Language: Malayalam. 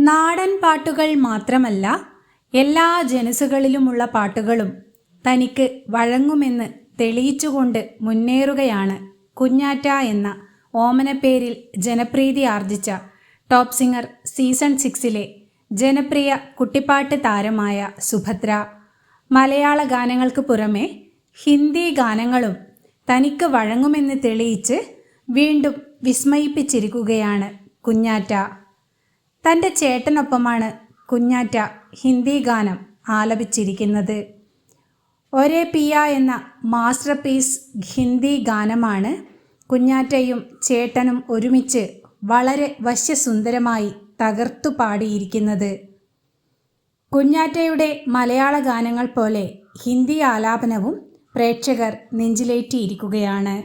നാടൻ പാട്ടുകൾ മാത്രമല്ല, എല്ലാ ജനുസുകളിലുമുള്ള പാട്ടുകളും തനിക്ക് വഴങ്ങുമെന്ന് തെളിയിച്ചുകൊണ്ട് മുന്നേറുകയാണ് കുഞ്ഞാറ്റ എന്ന ഓമനപ്പേരിൽ ജനപ്രീതി ആർജിച്ച ടോപ്പ് സിംഗർ സീസൺ 6-ലെ ജനപ്രിയ കുട്ടിപ്പാട്ട് താരമായ സുഭദ്ര. മലയാള ഗാനങ്ങൾക്ക് പുറമെ ഹിന്ദി ഗാനങ്ങളും തനിക്ക് വഴങ്ങുമെന്ന് തെളിയിച്ച് വീണ്ടും വിസ്മയിപ്പിച്ചിരിക്കുകയാണ് കുഞ്ഞാറ്റ. തൻ്റെ ചേട്ടനൊപ്പമാണ് കുഞ്ഞാറ്റ ഹിന്ദി ഗാനം ആലപിച്ചിരിക്കുന്നത്. ഒരേ പിയ എന്ന മാസ്റ്റർ പീസ് ഹിന്ദി ഗാനമാണ് കുഞ്ഞാറ്റയും ചേട്ടനും ഒരുമിച്ച് വളരെ വശ്യസുന്ദരമായി തകർത്തു പാടിയിരിക്കുന്നത്. കുഞ്ഞാറ്റയുടെ മലയാള ഗാനങ്ങൾ പോലെ ഹിന്ദി ആലാപനവും പ്രേക്ഷകർ നെഞ്ചിലേറ്റിയിരിക്കുകയാണ്.